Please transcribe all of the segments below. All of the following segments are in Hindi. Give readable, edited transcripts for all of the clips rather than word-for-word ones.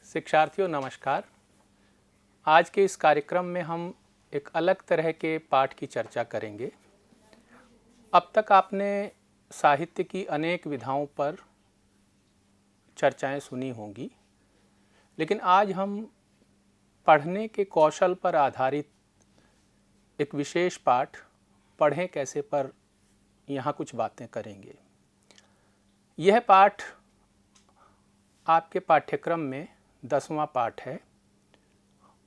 शिक्षार्थियों नमस्कार। आज के इस कार्यक्रम में हम एक अलग तरह के पाठ की चर्चा करेंगे। अब तक आपने साहित्य की अनेक विधाओं पर चर्चाएं सुनी होंगी, लेकिन आज हम पढ़ने के कौशल पर आधारित एक विशेष पाठ पढ़ें कैसे पर यहाँ कुछ बातें करेंगे। यह पाठ आपके पाठ्यक्रम में 10वां पाठ है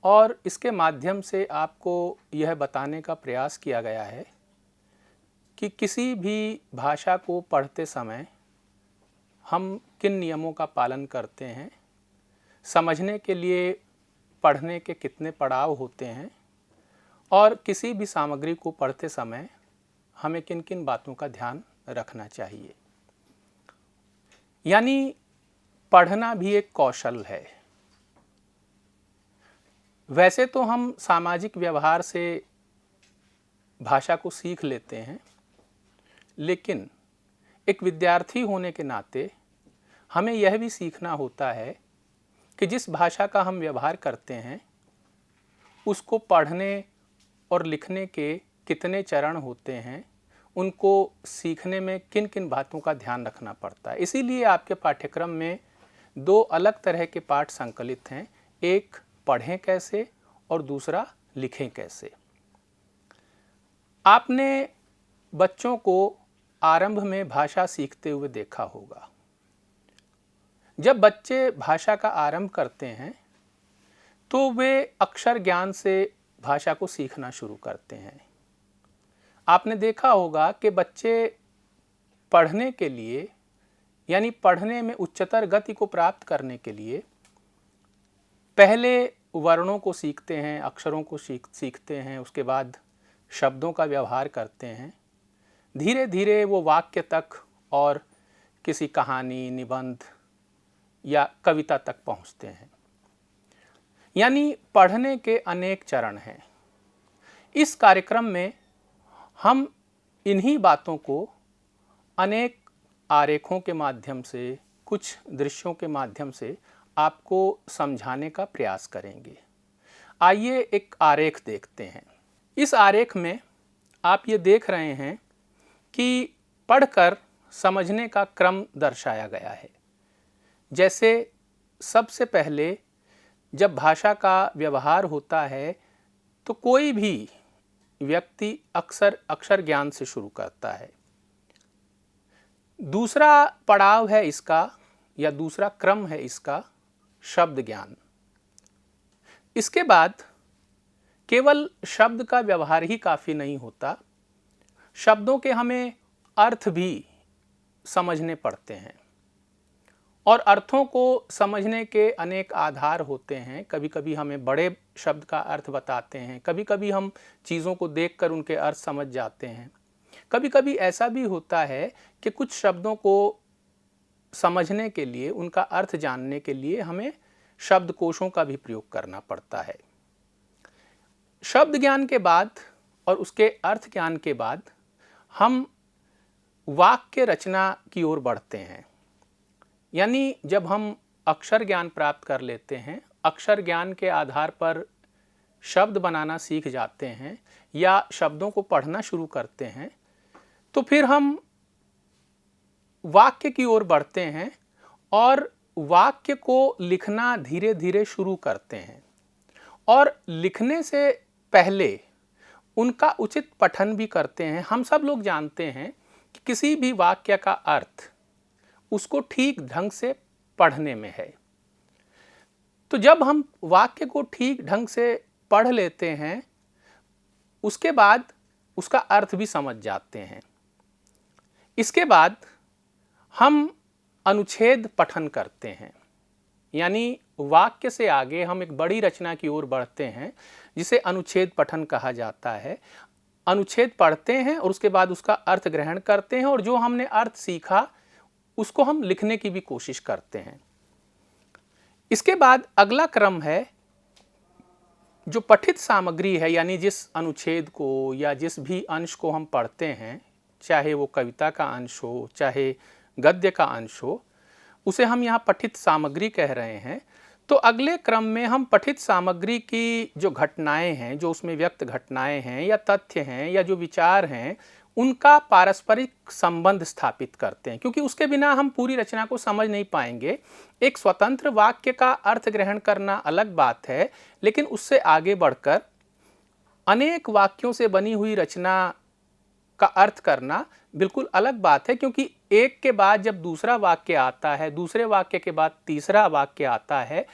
और इसके माध्यम से आपको यह बताने का प्रयास किया गया है कि किसी भी भाषा को पढ़ते समय हम किन नियमों का पालन करते हैं, समझने के लिए पढ़ने के कितने पड़ाव होते हैं और किसी भी सामग्री को पढ़ते समय हमें किन किन बातों का ध्यान रखना चाहिए। यानी पढ़ना भी एक कौशल है। वैसे तो हम सामाजिक व्यवहार से भाषा को सीख लेते हैं, लेकिन एक विद्यार्थी होने के नाते हमें यह भी सीखना होता है कि जिस भाषा का हम व्यवहार करते हैं उसको पढ़ने और लिखने के कितने चरण होते हैं, उनको सीखने में किन किन बातों का ध्यान रखना पड़ता है। इसीलिए आपके पाठ्यक्रम में 2 अलग तरह के पाठ संकलित हैं, एक पढ़ें कैसे और दूसरा लिखें कैसे। आपने बच्चों को आरंभ में भाषा सीखते हुए देखा होगा। जब बच्चे भाषा का आरंभ करते हैं तो वे अक्षर ज्ञान से भाषा को सीखना शुरू करते हैं। आपने देखा होगा कि बच्चे पढ़ने के लिए यानी पढ़ने में उच्चतर गति को प्राप्त करने के लिए पहले वर्णों को सीखते हैं, अक्षरों को सीखते हैं, उसके बाद शब्दों का व्यवहार करते हैं। धीरे धीरे वो वाक्य तक और किसी कहानी, निबंध या कविता तक पहुंचते हैं। यानी पढ़ने के अनेक चरण हैं। इस कार्यक्रम में हम इन्हीं बातों को अनेक आरेखों के माध्यम से, कुछ दृश्यों के माध्यम से आपको समझाने का प्रयास करेंगे। आइए एक आरेख देखते हैं। इस आरेख में आप ये देख रहे हैं कि पढ़कर समझने का क्रम दर्शाया गया है। जैसे सबसे पहले जब भाषा का व्यवहार होता है तो कोई भी व्यक्ति अक्षर ज्ञान से शुरू करता है। दूसरा पड़ाव है इसका या दूसरा क्रम है इसका शब्द ज्ञान। इसके बाद केवल शब्द का व्यवहार ही काफ़ी नहीं होता, शब्दों के हमें अर्थ भी समझने पड़ते हैं और अर्थों को समझने के अनेक आधार होते हैं। कभी कभी हमें बड़े शब्द का अर्थ बताते हैं, कभी कभी हम चीज़ों को देखकर उनके अर्थ समझ जाते हैं। कभी कभी ऐसा भी होता है कि कुछ शब्दों को समझने के लिए, उनका अर्थ जानने के लिए हमें शब्दकोशों का भी प्रयोग करना पड़ता है। शब्द ज्ञान के बाद और उसके अर्थ ज्ञान के बाद हम वाक्य रचना की ओर बढ़ते हैं। यानी जब हम अक्षर ज्ञान प्राप्त कर लेते हैं, अक्षर ज्ञान के आधार पर शब्द बनाना सीख जाते हैं या शब्दों को पढ़ना शुरू करते हैं, तो फिर हम वाक्य की ओर बढ़ते हैं और वाक्य को लिखना धीरे धीरे शुरू करते हैं। और लिखने से पहले उनका उचित पठन भी करते हैं। हम सब लोग जानते हैं कि किसी भी वाक्य का अर्थ उसको ठीक ढंग से पढ़ने में है। तो जब हम वाक्य को ठीक ढंग से पढ़ लेते हैं, उसके बाद उसका अर्थ भी समझ जाते हैं। इसके बाद हम अनुच्छेद पठन करते हैं। यानी वाक्य से आगे हम एक बड़ी रचना की ओर बढ़ते हैं जिसे अनुच्छेद पठन कहा जाता है। अनुच्छेद पढ़ते हैं और उसके बाद उसका अर्थ ग्रहण करते हैं और जो हमने अर्थ सीखा उसको हम लिखने की भी कोशिश करते हैं। इसके बाद अगला क्रम है जो पठित सामग्री है, यानी जिस अनुच्छेद को या जिस भी अंश को हम पढ़ते हैं, चाहे वो कविता का अंश हो, चाहे गद्य का अंश हो, उसे हम यहाँ पठित सामग्री कह रहे हैं। तो अगले क्रम में हम पठित सामग्री की जो घटनाएं हैं, जो उसमें व्यक्त घटनाएं हैं या तथ्य हैं या जो विचार हैं, उनका पारस्परिक संबंध स्थापित करते हैं, क्योंकि उसके बिना हम पूरी रचना को समझ नहीं पाएंगे। एक स्वतंत्र वाक्य का अर्थ ग्रहण करना अलग बात है, लेकिन उससे आगे बढ़कर अनेक वाक्यों से बनी हुई रचना का अर्थ करना बिल्कुल अलग बात है, क्योंकि एक के बाद जब दूसरा वाक्य आता है, दूसरे वाक्य के बाद तीसरा वाक्य आता है,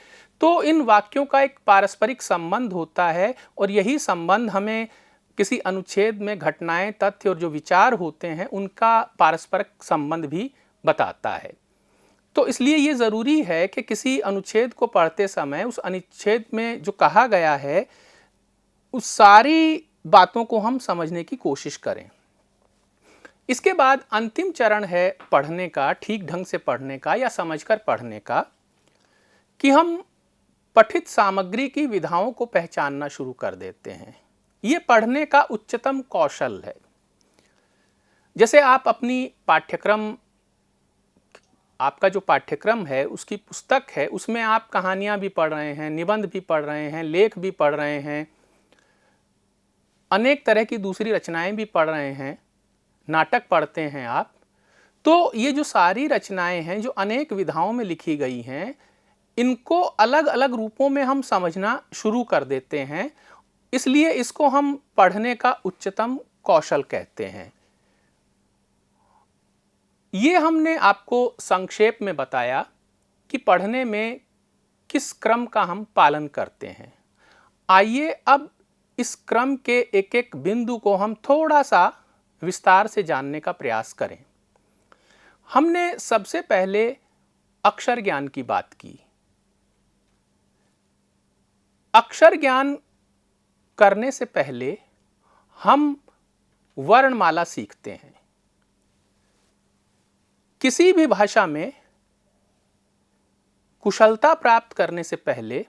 तो इन वाक्यों का एक पारस्परिक संबंध होता है और यही संबंध हमें किसी अनुच्छेद में घटनाएं, तथ्य और जो विचार होते हैं उनका पारस्परिक संबंध भी बताता है। तो इसलिए ये ज़रूरी है कि किसी अनुच्छेद को पढ़ते समय उस अनुच्छेद में जो कहा गया है उस सारी बातों को हम समझने की कोशिश करें। इसके बाद अंतिम चरण है पढ़ने का, ठीक ढंग से पढ़ने का या समझकर पढ़ने का, कि हम पठित सामग्री की विधाओं को पहचानना शुरू कर देते हैं। ये पढ़ने का उच्चतम कौशल है। जैसे आप अपनी पाठ्यक्रम, आपका जो पाठ्यक्रम है उसकी पुस्तक है, उसमें आप कहानियाँ भी पढ़ रहे हैं, निबंध भी पढ़ रहे हैं, लेख भी पढ़ रहे हैं, अनेक तरह की दूसरी रचनाएं भी पढ़ रहे हैं, नाटक पढ़ते हैं आप, तो ये जो सारी रचनाएं हैं जो अनेक विधाओं में लिखी गई हैं, इनको अलग अलग रूपों में हम समझना शुरू कर देते हैं। इसलिए इसको हम पढ़ने का उच्चतम कौशल कहते हैं। ये हमने आपको संक्षेप में बताया कि पढ़ने में किस क्रम का हम पालन करते हैं। आइए अब इस क्रम के एक एक बिंदु को हम थोड़ा सा विस्तार से जानने का प्रयास करें। हमने सबसे पहले अक्षर ज्ञान की बात की। अक्षर ज्ञान करने से पहले हम वर्णमाला सीखते हैं। किसी भी भाषा में कुशलता प्राप्त करने से पहले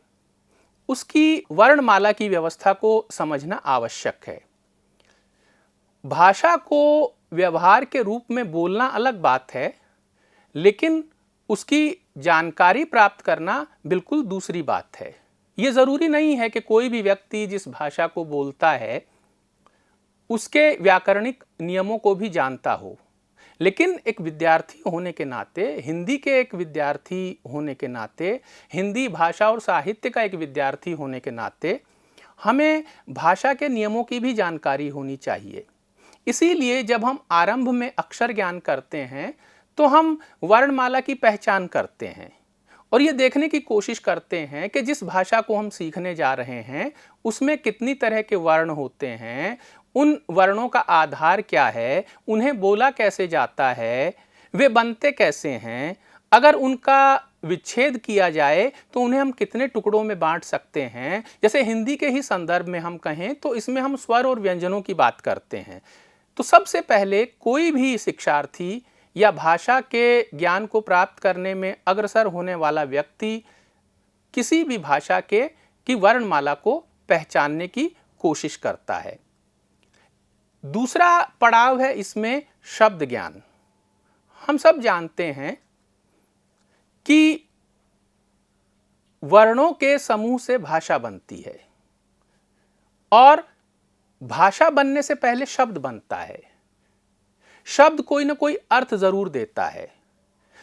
उसकी वर्णमाला की व्यवस्था को समझना आवश्यक है। भाषा को व्यवहार के रूप में बोलना अलग बात है, लेकिन उसकी जानकारी प्राप्त करना बिल्कुल दूसरी बात है। ये ज़रूरी नहीं है कि कोई भी व्यक्ति जिस भाषा को बोलता है उसके व्याकरणिक नियमों को भी जानता हो, लेकिन एक विद्यार्थी होने के नाते, हिंदी के एक विद्यार्थी होने के नाते, हिंदी भाषा और साहित्य का एक विद्यार्थी होने के नाते हमें भाषा के नियमों की भी जानकारी होनी चाहिए। इसीलिए जब हम आरंभ में अक्षर ज्ञान करते हैं तो हम वर्णमाला की पहचान करते हैं और ये देखने की कोशिश करते हैं कि जिस भाषा को हम सीखने जा रहे हैं उसमें कितनी तरह के वर्ण होते हैं, उन वर्णों का आधार क्या है, उन्हें बोला कैसे जाता है, वे बनते कैसे हैं, अगर उनका विच्छेद किया जाए तो उन्हें हम कितने टुकड़ों में बांट सकते हैं। जैसे हिंदी के ही संदर्भ में हम कहें तो इसमें हम स्वर और व्यंजनों की बात करते हैं। तो सबसे पहले कोई भी शिक्षार्थी या भाषा के ज्ञान को प्राप्त करने में अग्रसर होने वाला व्यक्ति किसी भी भाषा की वर्णमाला को पहचानने की कोशिश करता है। दूसरा पड़ाव है इसमें शब्द ज्ञान। हम सब जानते हैं कि वर्णों के समूह से भाषा बनती है और भाषा बनने से पहले शब्द बनता है। शब्द कोई ना कोई अर्थ जरूर देता है।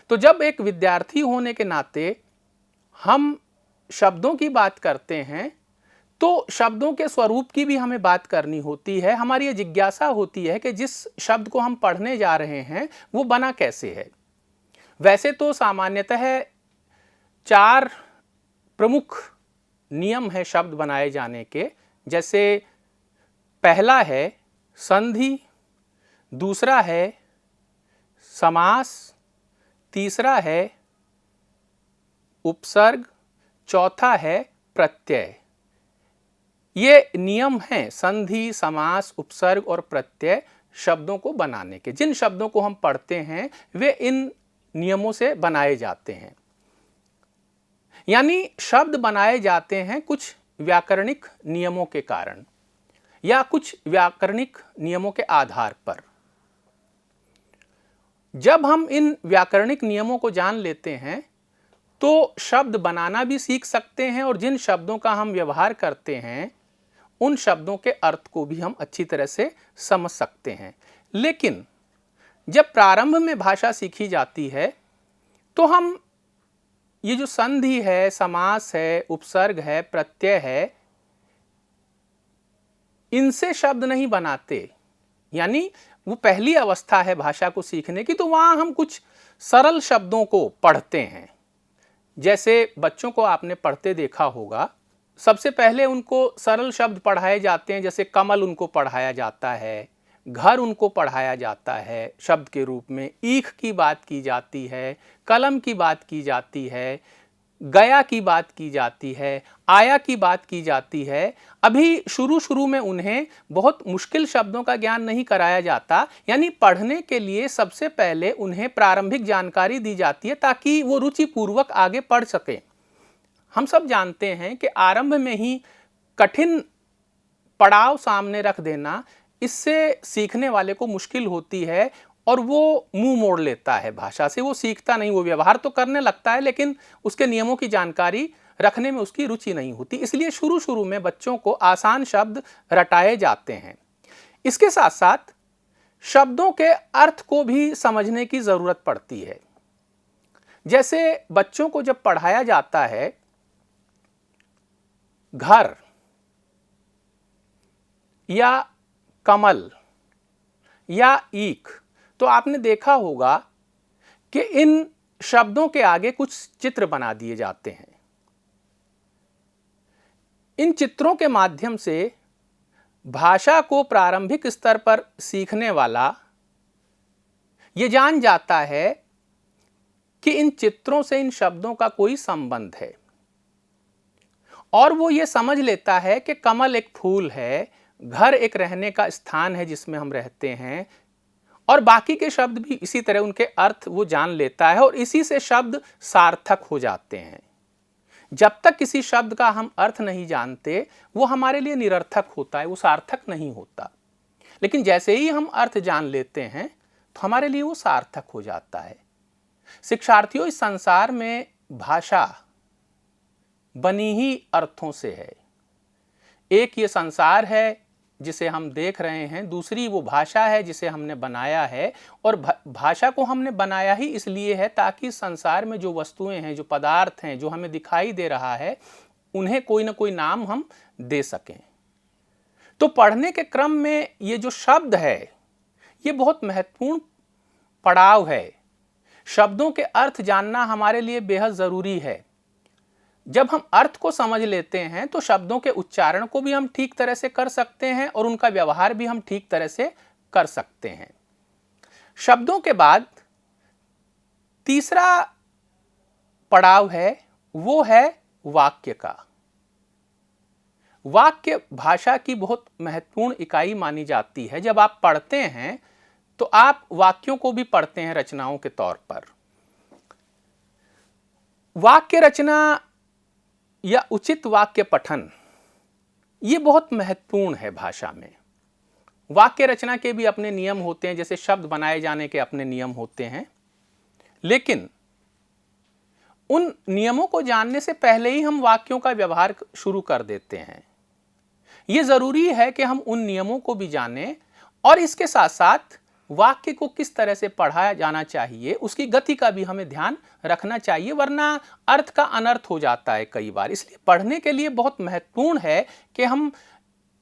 तो जब एक विद्यार्थी होने के नाते हम शब्दों की बात करते हैं तो शब्दों के स्वरूप की भी हमें बात करनी होती है। हमारी ये जिज्ञासा होती है कि जिस शब्द को हम पढ़ने जा रहे हैं वो बना कैसे है। वैसे तो सामान्यतः 4 प्रमुख नियम है शब्द बनाए जाने के। जैसे पहला है संधि, दूसरा है समास, तीसरा है उपसर्ग, चौथा है प्रत्यय। ये नियम हैं संधि, समास, उपसर्ग और प्रत्यय शब्दों को बनाने के। जिन शब्दों को हम पढ़ते हैं वे इन नियमों से बनाए जाते हैं। यानी शब्द बनाए जाते हैं कुछ व्याकरणिक नियमों के कारण या कुछ व्याकरणिक नियमों के आधार पर। जब हम इन व्याकरणिक नियमों को जान लेते हैं तो शब्द बनाना भी सीख सकते हैं और जिन शब्दों का हम व्यवहार करते हैं उन शब्दों के अर्थ को भी हम अच्छी तरह से समझ सकते हैं। लेकिन जब प्रारंभ में भाषा सीखी जाती है तो हम ये जो संधि है, समास है, उपसर्ग है, प्रत्यय है, इनसे शब्द नहीं बनाते। यानी वो पहली अवस्था है भाषा को सीखने की, तो वहां हम कुछ सरल शब्दों को पढ़ते हैं। जैसे बच्चों को आपने पढ़ते देखा होगा, सबसे पहले उनको सरल शब्द पढ़ाए जाते हैं, जैसे कमल उनको पढ़ाया जाता है, घर उनको पढ़ाया जाता है शब्द के रूप में, ईख की बात की जाती है, कलम की बात की जाती है, गया की बात की जाती है, आया की बात की जाती है। अभी शुरू शुरू में उन्हें बहुत मुश्किल शब्दों का ज्ञान नहीं कराया जाता, यानी पढ़ने के लिए सबसे पहले उन्हें प्रारंभिक जानकारी दी जाती है ताकि वो रुचिपूर्वक आगे पढ़ सकें। हम सब जानते हैं कि आरंभ में ही कठिन पड़ाव सामने रख देना, इससे सीखने वाले को मुश्किल होती है और वो मुंह मोड़ लेता है भाषा से, वो सीखता नहीं, वो व्यवहार तो करने लगता है लेकिन उसके नियमों की जानकारी रखने में उसकी रुचि नहीं होती। इसलिए शुरू शुरू में बच्चों को आसान शब्द रटाए जाते हैं। इसके साथ साथ शब्दों के अर्थ को भी समझने की जरूरत पड़ती है। जैसे बच्चों को जब पढ़ाया जाता है घर या कमल या ईख, तो आपने देखा होगा कि इन शब्दों के आगे कुछ चित्र बना दिए जाते हैं। इन चित्रों के माध्यम से भाषा को प्रारंभिक स्तर पर सीखने वाला ये जान जाता है कि इन चित्रों से इन शब्दों का कोई संबंध है, और वो ये समझ लेता है कि कमल एक फूल है, घर एक रहने का स्थान है जिसमें हम रहते हैं, और बाकी के शब्द भी इसी तरह उनके अर्थ वो जान लेता है और इसी से शब्द सार्थक हो जाते हैं। जब तक किसी शब्द का हम अर्थ नहीं जानते वो हमारे लिए निरर्थक होता है, वो सार्थक नहीं होता। लेकिन जैसे ही हम अर्थ जान लेते हैं तो हमारे लिए वो सार्थक हो जाता है। शिक्षार्थियों, इस संसार में भाषा बनी ही अर्थों से है। एक ये संसार है जिसे हम देख रहे हैं, दूसरी वो भाषा है जिसे हमने बनाया है, और भाषा को हमने बनाया ही इसलिए है ताकि संसार में जो वस्तुएं हैं, जो पदार्थ हैं, जो हमें दिखाई दे रहा है, उन्हें कोई ना कोई नाम हम दे सकें। तो पढ़ने के क्रम में ये जो शब्द है ये बहुत महत्वपूर्ण पड़ाव है। शब्दों के अर्थ जानना हमारे लिए बेहद जरूरी है। जब हम अर्थ को समझ लेते हैं तो शब्दों के उच्चारण को भी हम ठीक तरह से कर सकते हैं और उनका व्यवहार भी हम ठीक तरह से कर सकते हैं। शब्दों के बाद तीसरा पड़ाव है, वो है वाक्य का। वाक्य भाषा की बहुत महत्वपूर्ण इकाई मानी जाती है। जब आप पढ़ते हैं तो आप वाक्यों को भी पढ़ते हैं रचनाओं के तौर पर। वाक्य रचना या उचित वाक्य पठन ये बहुत महत्वपूर्ण है भाषा में। वाक्य रचना के भी अपने नियम होते हैं, जैसे शब्द बनाए जाने के अपने नियम होते हैं, लेकिन उन नियमों को जानने से पहले ही हम वाक्यों का व्यवहार शुरू कर देते हैं। यह जरूरी है कि हम उन नियमों को भी जानें और इसके साथ साथ वाक्य को किस तरह से पढ़ाया जाना चाहिए उसकी गति का भी हमें ध्यान रखना चाहिए, वरना अर्थ का अनर्थ हो जाता है कई बार। इसलिए पढ़ने के लिए बहुत महत्वपूर्ण है कि हम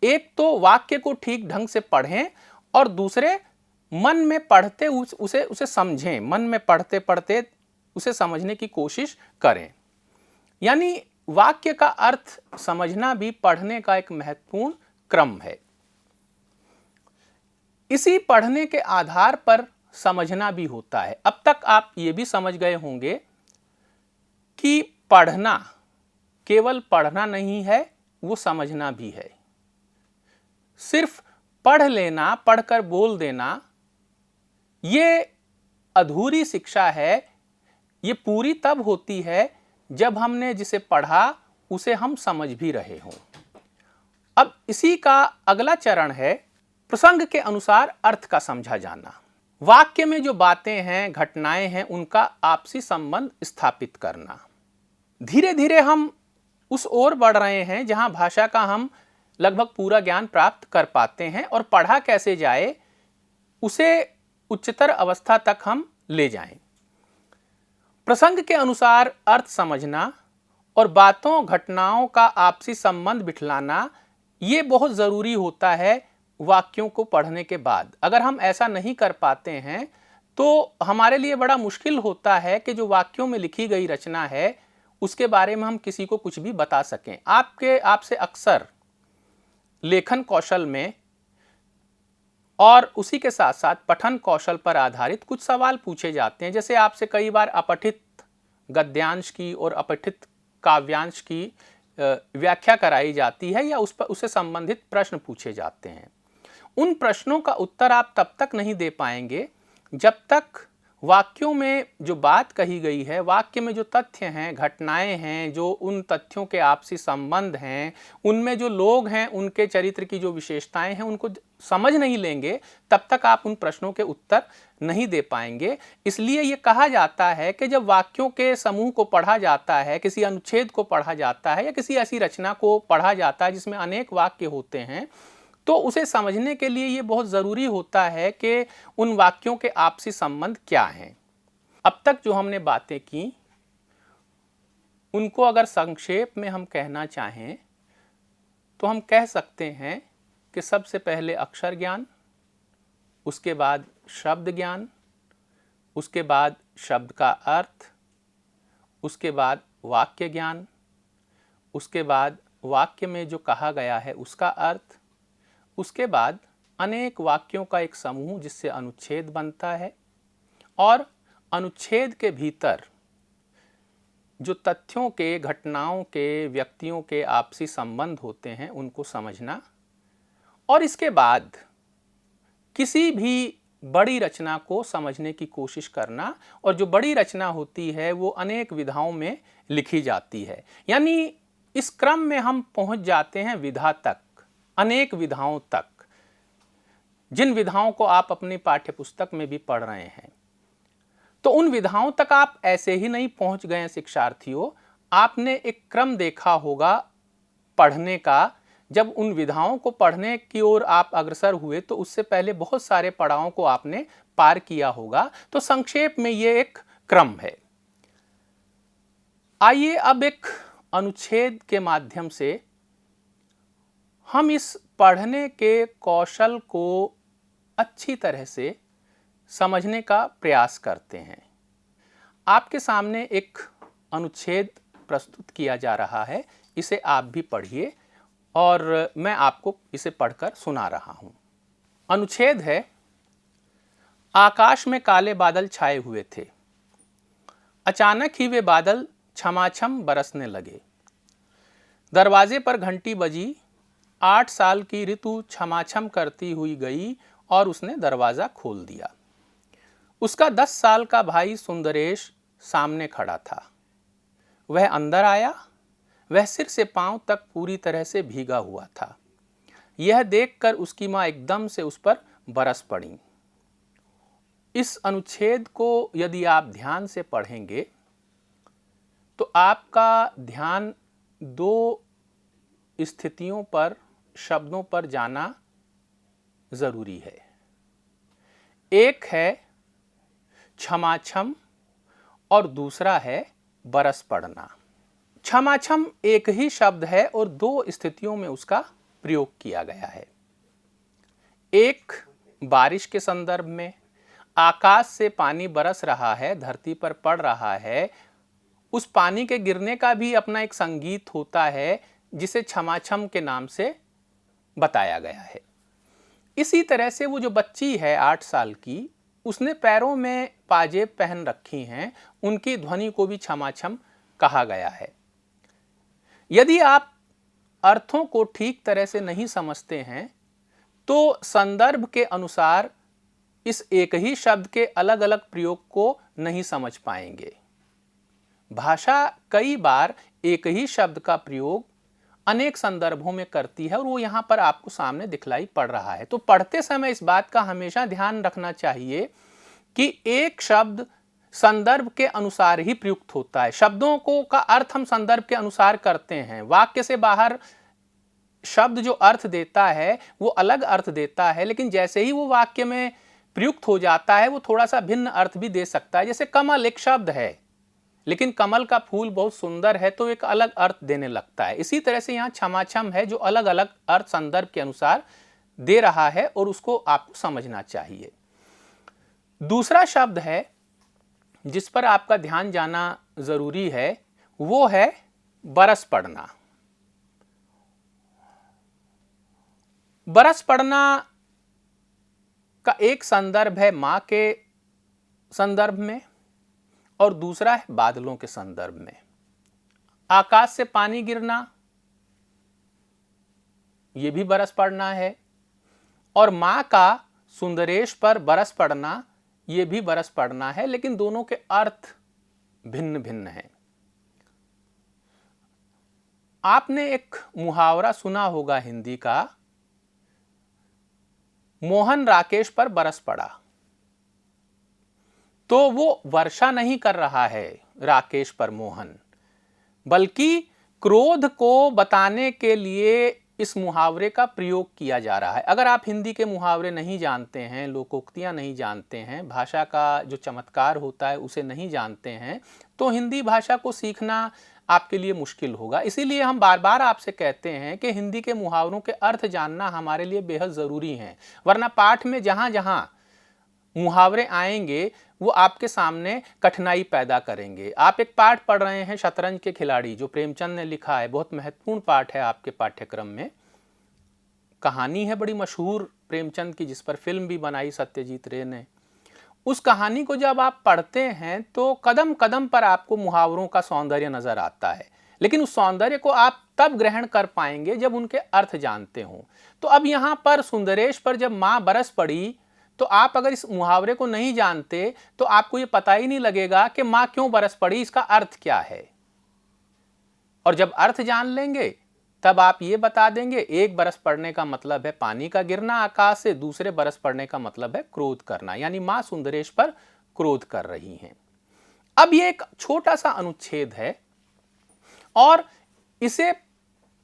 एक तो वाक्य को ठीक ढंग से पढ़ें और दूसरे मन में पढ़ते उसे समझें, मन में पढ़ते पढ़ते उसे समझने की कोशिश करें। यानी वाक्य का अर्थ समझना भी पढ़ने का एक महत्वपूर्ण क्रम है। इसी पढ़ने के आधार पर समझना भी होता है। अब तक आप ये भी समझ गए होंगे कि पढ़ना केवल पढ़ना नहीं है, वो समझना भी है। सिर्फ पढ़ लेना, पढ़कर बोल देना, ये अधूरी शिक्षा है। ये पूरी तब होती है जब हमने जिसे पढ़ा उसे हम समझ भी रहे हों। अब इसी का अगला चरण है प्रसंग के अनुसार अर्थ का समझा जाना। वाक्य में जो बातें हैं, घटनाएं हैं, उनका आपसी संबंध स्थापित करना। धीरे धीरे हम उस ओर बढ़ रहे हैं जहां भाषा का हम लगभग पूरा ज्ञान प्राप्त कर पाते हैं और पढ़ा कैसे जाए उसे उच्चतर अवस्था तक हम ले जाएं। प्रसंग के अनुसार अर्थ समझना और बातों घटनाओं का आपसी संबंध बिठलाना ये बहुत ज़रूरी होता है वाक्यों को पढ़ने के बाद। अगर हम ऐसा नहीं कर पाते हैं तो हमारे लिए बड़ा मुश्किल होता है कि जो वाक्यों में लिखी गई रचना है उसके बारे में हम किसी को कुछ भी बता सकें। आपसे अक्सर लेखन कौशल में और उसी के साथ साथ पठन कौशल पर आधारित कुछ सवाल पूछे जाते हैं। जैसे आपसे कई बार अपठित गद्यांश की और अपठित काव्यांश की व्याख्या कराई जाती है या उससे संबंधित प्रश्न पूछे जाते हैं। उन प्रश्नों का उत्तर आप तब तक नहीं दे पाएंगे जब तक वाक्यों में जो बात कही गई है, वाक्य में जो तथ्य हैं, घटनाएं हैं, जो उन तथ्यों के आपसी संबंध हैं, उनमें जो लोग हैं, उनके चरित्र की जो विशेषताएं हैं, उनको समझ नहीं लेंगे, तब तक आप उन प्रश्नों के उत्तर नहीं दे पाएंगे। इसलिए ये कहा जाता है कि जब वाक्यों के समूह को पढ़ा जाता है, किसी अनुच्छेद को पढ़ा जाता है या किसी ऐसी रचना को पढ़ा जाता है जिसमें अनेक वाक्य होते हैं, तो उसे समझने के लिए ये बहुत ज़रूरी होता है कि उन वाक्यों के आपसी संबंध क्या हैं। अब तक जो हमने बातें की उनको अगर संक्षेप में हम कहना चाहें तो हम कह सकते हैं कि सबसे पहले अक्षर ज्ञान, उसके बाद शब्द ज्ञान, उसके बाद शब्द का अर्थ, उसके बाद वाक्य ज्ञान, उसके बाद वाक्य में जो कहा गया है उसका अर्थ, उसके बाद अनेक वाक्यों का एक समूह जिससे अनुच्छेद बनता है और अनुच्छेद के भीतर जो तथ्यों के, घटनाओं के, व्यक्तियों के आपसी संबंध होते हैं उनको समझना, और इसके बाद किसी भी बड़ी रचना को समझने की कोशिश करना। और जो बड़ी रचना होती है वो अनेक विधाओं में लिखी जाती है, यानी इस क्रम में हम पहुंच जाते हैं विधा तक, अनेक विधाओं तक, जिन विधाओं को आप अपनी पाठ्यपुस्तक में भी पढ़ रहे हैं। तो उन विधाओं तक आप ऐसे ही नहीं पहुंच गए शिक्षार्थियों, आपने एक क्रम देखा होगा पढ़ने का। जब उन विधाओं को पढ़ने की ओर आप अग्रसर हुए तो उससे पहले बहुत सारे पड़ावों को आपने पार किया होगा। तो संक्षेप में ये एक क्रम है। आइए अब एक अनुच्छेद के माध्यम से हम इस पढ़ने के कौशल को अच्छी तरह से समझने का प्रयास करते हैं। आपके सामने एक अनुच्छेद प्रस्तुत किया जा रहा है, इसे आप भी पढ़िए और मैं आपको इसे पढ़कर सुना रहा हूं। अनुच्छेद है, आकाश में काले बादल छाए हुए थे। अचानक ही वे बादल छमाछम बरसने लगे। दरवाजे पर घंटी बजी। 8 साल की ऋतु छमाछम करती हुई गई और उसने दरवाज़ा खोल दिया। उसका 10 साल का भाई सुंदरेश सामने खड़ा था। वह अंदर आया। वह सिर से पांव तक पूरी तरह से भीगा हुआ था। यह देखकर उसकी माँ एकदम से उस पर बरस पड़ी। इस अनुच्छेद को यदि आप ध्यान से पढ़ेंगे तो आपका ध्यान 2 स्थितियों पर, शब्दों पर जाना जरूरी है। एक है छमाछम और दूसरा है बरस पड़ना। छमाछम एक ही शब्द है और 2 स्थितियों में उसका प्रयोग किया गया है। एक बारिश के संदर्भ में, आकाश से पानी बरस रहा है, धरती पर पड़ रहा है, उस पानी के गिरने का भी अपना एक संगीत होता है जिसे छमाछम के नाम से बताया गया है। इसी तरह से वो जो बच्ची है 8 साल की, उसने पैरों में पाजेब पहन रखी हैं, उनकी ध्वनि को भी छमाछम कहा गया है। यदि आप अर्थों को ठीक तरह से नहीं समझते हैं तो संदर्भ के अनुसार इस एक ही शब्द के अलग अलग प्रयोग को नहीं समझ पाएंगे। भाषा कई बार एक ही शब्द का प्रयोग अनेक संदर्भों में करती है और वो यहाँ पर आपको सामने दिखलाई पड़ रहा है। तो पढ़ते समय इस बात का हमेशा ध्यान रखना चाहिए कि एक शब्द संदर्भ के अनुसार ही प्रयुक्त होता है। शब्दों को का अर्थ हम संदर्भ के अनुसार करते हैं। वाक्य से बाहर शब्द जो अर्थ देता है वो अलग अर्थ देता है, लेकिन जैसे ही वो वाक्य में प्रयुक्त हो जाता है वो थोड़ा सा भिन्न अर्थ भी दे सकता है। जैसे कमल एक शब्द है, लेकिन कमल का फूल बहुत सुंदर है तो एक अलग अर्थ देने लगता है। इसी तरह से यहाँ क्षमाक्षम है जो अलग अलग अर्थ संदर्भ के अनुसार दे रहा है और उसको आपको समझना चाहिए। दूसरा शब्द है जिस पर आपका ध्यान जाना जरूरी है वो है बरस पड़ना। बरस पड़ना का एक संदर्भ है मां के संदर्भ में और दूसरा है बादलों के संदर्भ में। आकाश से पानी गिरना यह भी बरस पड़ना है और मां का सुंदरेश पर बरस पड़ना यह भी बरस पड़ना है, लेकिन दोनों के अर्थ भिन्न भिन्न हैं। आपने एक मुहावरा सुना होगा हिंदी का, मोहन राकेश पर बरस पड़ा। तो वो वर्षा नहीं कर रहा है राकेश पर मोहन, बल्कि क्रोध को बताने के लिए इस मुहावरे का प्रयोग किया जा रहा है। अगर आप हिंदी के मुहावरे नहीं जानते हैं, लोकोक्तियां नहीं जानते हैं, भाषा का जो चमत्कार होता है उसे नहीं जानते हैं, तो हिंदी भाषा को सीखना आपके लिए मुश्किल होगा। इसीलिए हम बार बार आपसे कहते हैं कि हिंदी के मुहावरों के अर्थ जानना हमारे लिए बेहद ज़रूरी है, वरना पाठ में जहाँ जहाँ मुहावरे आएंगे वो आपके सामने कठिनाई पैदा करेंगे। आप एक पाठ पढ़ रहे हैं शतरंज के खिलाड़ी, जो प्रेमचंद ने लिखा है, बहुत महत्वपूर्ण पाठ है आपके पाठ्यक्रम में। कहानी है बड़ी मशहूर प्रेमचंद की, जिस पर फिल्म भी बनाई सत्यजीत रे ने। उस कहानी को जब आप पढ़ते हैं तो कदम कदम पर आपको मुहावरों का सौंदर्य नजर आता है, लेकिन उस सौंदर्य को आप तब ग्रहण कर पाएंगे जब उनके अर्थ जानते हों। तो अब यहाँ पर सुंदरेश पर जब माँ बरस पड़ी, तो आप अगर इस मुहावरे को नहीं जानते तो आपको ये पता ही नहीं लगेगा कि माँ क्यों बरस पड़ी, इसका अर्थ क्या है। और जब अर्थ जान लेंगे तब आप ये बता देंगे, एक बरस पड़ने का मतलब है पानी का गिरना आकाश से, दूसरे बरस पड़ने का मतलब है क्रोध करना, यानी मां सुंदरेश पर क्रोध कर रही हैं। अब ये एक छोटा सा अनुच्छेद है और इसे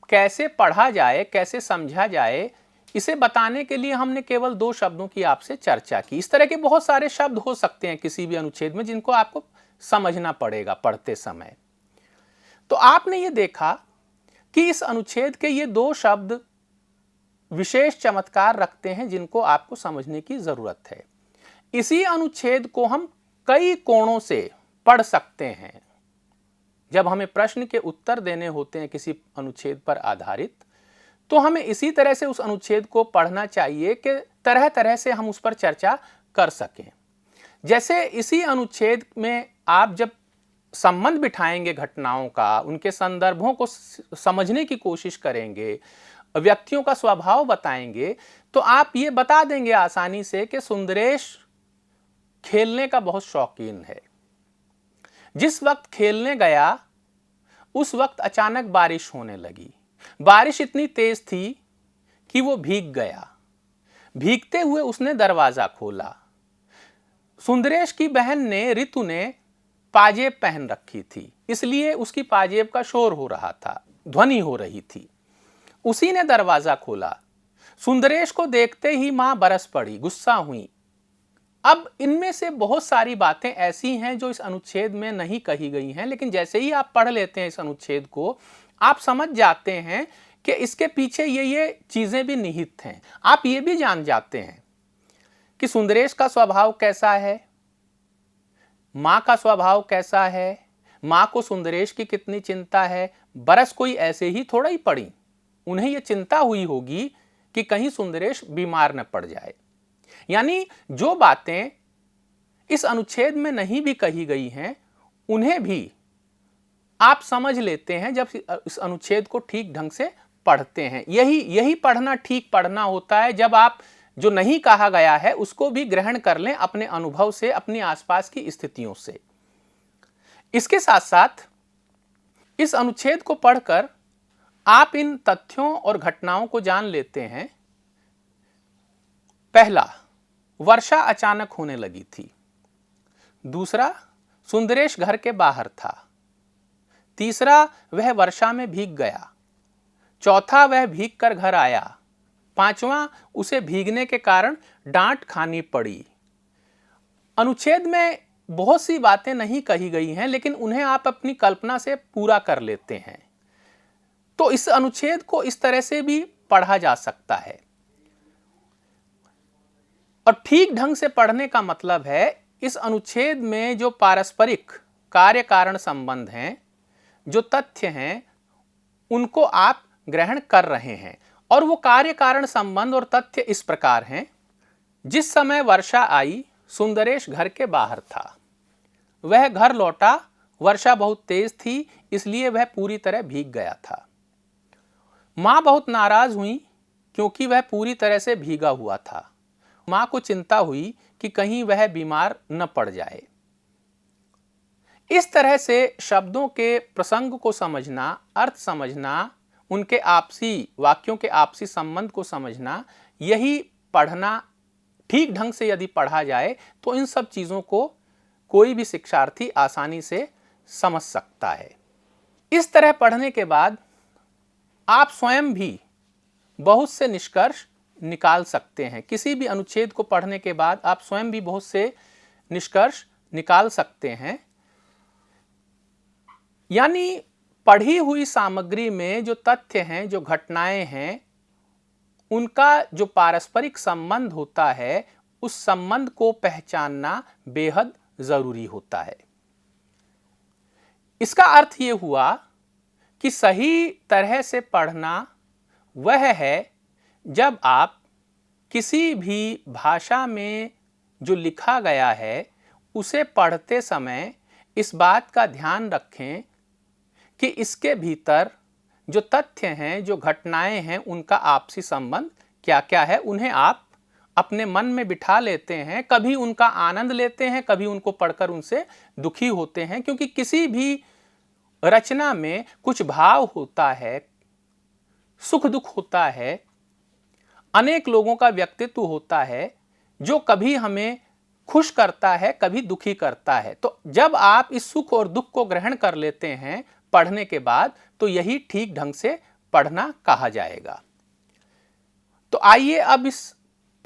कैसे पढ़ा जाए, कैसे समझा जाए, इसे बताने के लिए हमने केवल 2 शब्दों की आपसे चर्चा की। इस तरह के बहुत सारे शब्द हो सकते हैं किसी भी अनुच्छेद में जिनको आपको समझना पड़ेगा पढ़ते समय। तो आपने ये देखा कि इस अनुच्छेद के ये 2 शब्द विशेष चमत्कार रखते हैं जिनको आपको समझने की जरूरत है। इसी अनुच्छेद को हम कई कोणों से पढ़ सकते हैं। जब हमें प्रश्न के उत्तर देने होते हैं किसी अनुच्छेद पर आधारित, तो हमें इसी तरह से उस अनुच्छेद को पढ़ना चाहिए कि तरह तरह से हम उस पर चर्चा कर सकें। जैसे इसी अनुच्छेद में आप जब संबंध बिठाएंगे घटनाओं का, उनके संदर्भों को समझने की कोशिश करेंगे, व्यक्तियों का स्वभाव बताएंगे, तो आप ये बता देंगे आसानी से कि सुंदरेश खेलने का बहुत शौकीन है। जिस वक्त खेलने गया उस वक्त अचानक बारिश होने लगी। बारिश इतनी तेज थी कि वो भीग गया। भीगते हुए उसने दरवाजा खोला। सुंदरेश की बहन ने, ऋतु ने, पाजेब पहन रखी थी, इसलिए उसकी पाजेब का शोर हो रहा था, ध्वनि हो रही थी। उसी ने दरवाजा खोला। सुंदरेश को देखते ही मां बरस पड़ी, गुस्सा हुई। अब इनमें से बहुत सारी बातें ऐसी हैं जो इस अनुच्छेद में नहीं कही गई हैं, लेकिन जैसे ही आप पढ़ लेते हैं इस अनुच्छेद को, आप समझ जाते हैं कि इसके पीछे ये चीजें भी निहित हैं। आप ये भी जान जाते हैं कि सुंदरेश का स्वभाव कैसा है, मां का स्वभाव कैसा है, मां को सुंदरेश की कितनी चिंता है। बरस कोई ऐसे ही थोड़ा ही पड़ी, उन्हें यह चिंता हुई होगी कि कहीं सुंदरेश बीमार न पड़ जाए। यानी जो बातें इस अनुच्छेद में नहीं भी कही गई हैं, उन्हें भी आप समझ लेते हैं जब इस अनुच्छेद को ठीक ढंग से पढ़ते हैं। यही पढ़ना ठीक पढ़ना होता है, जब आप जो नहीं कहा गया है उसको भी ग्रहण कर लें अपने अनुभव से, अपनी आसपास की स्थितियों से। इसके साथ साथ इस अनुच्छेद को पढ़कर आप इन तथ्यों और घटनाओं को जान लेते हैं। पहला, वर्षा अचानक होने लगी थी। दूसरा, सुंदरेश घर के बाहर था। तीसरा, वह वर्षा में भीग गया। चौथा, वह भीग कर घर आया। पांचवा, उसे भीगने के कारण डांट खानी पड़ी। अनुच्छेद में बहुत सी बातें नहीं कही गई हैं, लेकिन उन्हें आप अपनी कल्पना से पूरा कर लेते हैं। तो इस अनुच्छेद को इस तरह से भी पढ़ा जा सकता है। और ठीक ढंग से पढ़ने का मतलब है इस अनुच्छेद में जो पारस्परिक कार्य कारण संबंध हैं, जो तथ्य हैं, उनको आप ग्रहण कर रहे हैं। और वो कार्य कारण संबंध और तथ्य इस प्रकार हैं। जिस समय वर्षा आई, सुंदरेश घर के बाहर था। वह घर लौटा, वर्षा बहुत तेज थी, इसलिए वह पूरी तरह भीग गया था। मां बहुत नाराज हुई क्योंकि वह पूरी तरह से भीगा हुआ था। मां को चिंता हुई कि कहीं वह बीमार न पड़ जाए। इस तरह से शब्दों के प्रसंग को समझना, अर्थ समझना, उनके आपसी वाक्यों के आपसी संबंध को समझना, यही पढ़ना ठीक ढंग से यदि पढ़ा जाए तो इन सब चीज़ों को कोई भी शिक्षार्थी आसानी से समझ सकता है। इस तरह पढ़ने के बाद आप स्वयं भी बहुत से निष्कर्ष निकाल सकते हैं। किसी भी अनुच्छेद को पढ़ने के बाद आप स्वयं भी बहुत से निष्कर्ष निकाल सकते हैं। यानी पढ़ी हुई सामग्री में जो तथ्य हैं, जो घटनाएं हैं, उनका जो पारस्परिक संबंध होता है, उस संबंध को पहचानना बेहद जरूरी होता है। इसका अर्थ ये हुआ कि सही तरह से पढ़ना वह है जब आप किसी भी भाषा में जो लिखा गया है उसे पढ़ते समय इस बात का ध्यान रखें कि इसके भीतर जो तथ्य हैं, जो घटनाएं हैं, उनका आपसी संबंध क्या क्या है। उन्हें आप अपने मन में बिठा लेते हैं, कभी उनका आनंद लेते हैं, कभी उनको पढ़कर उनसे दुखी होते हैं। क्योंकि किसी भी रचना में कुछ भाव होता है, सुख दुख होता है, अनेक लोगों का व्यक्तित्व होता है जो कभी हमें खुश करता है, कभी दुखी करता है। तो जब आप इस सुख और दुख को ग्रहण कर लेते हैं पढ़ने के बाद, तो यही ठीक ढंग से पढ़ना कहा जाएगा। तो आइए अब इस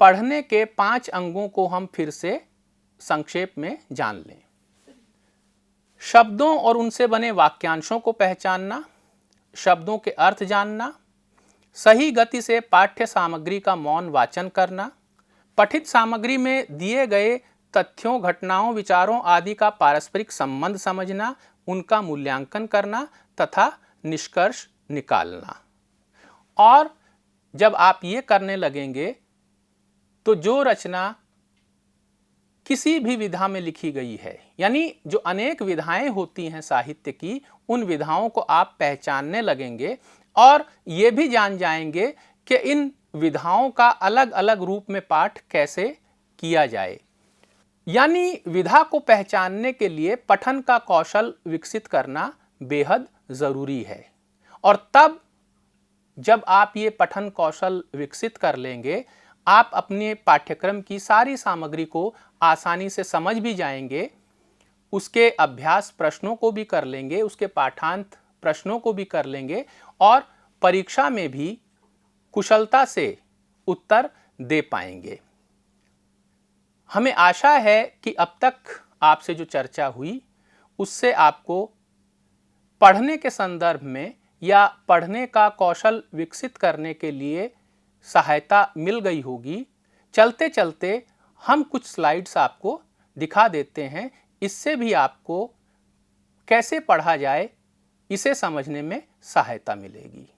पढ़ने के 5 अंगों को हम फिर से संक्षेप में जान लें। शब्दों और उनसे बने वाक्यांशों को पहचानना, शब्दों के अर्थ जानना, सही गति से पाठ्य सामग्री का मौन वाचन करना, पठित सामग्री में दिए गए तथ्यों, घटनाओं, विचारों आदि का पारस्परिक संबंध समझना, उनका मूल्यांकन करना तथा निष्कर्ष निकालना। और जब आप ये करने लगेंगे तो जो रचना किसी भी विधा में लिखी गई है, यानी जो अनेक विधाएं होती हैं साहित्य की, उन विधाओं को आप पहचानने लगेंगे और ये भी जान जाएंगे कि इन विधाओं का अलग अलग रूप में पाठ कैसे किया जाए। यानी विधा को पहचानने के लिए पठन का कौशल विकसित करना बेहद ज़रूरी है। और तब जब आप ये पठन कौशल विकसित कर लेंगे, आप अपने पाठ्यक्रम की सारी सामग्री को आसानी से समझ भी जाएंगे, उसके अभ्यास प्रश्नों को भी कर लेंगे, उसके पाठांत प्रश्नों को भी कर लेंगे और परीक्षा में भी कुशलता से उत्तर दे पाएंगे। हमें आशा है कि अब तक आपसे जो चर्चा हुई उससे आपको पढ़ने के संदर्भ में या पढ़ने का कौशल विकसित करने के लिए सहायता मिल गई होगी। चलते चलते हम कुछ स्लाइड्स आपको दिखा देते हैं, इससे भी आपको कैसे पढ़ा जाए इसे समझने में सहायता मिलेगी।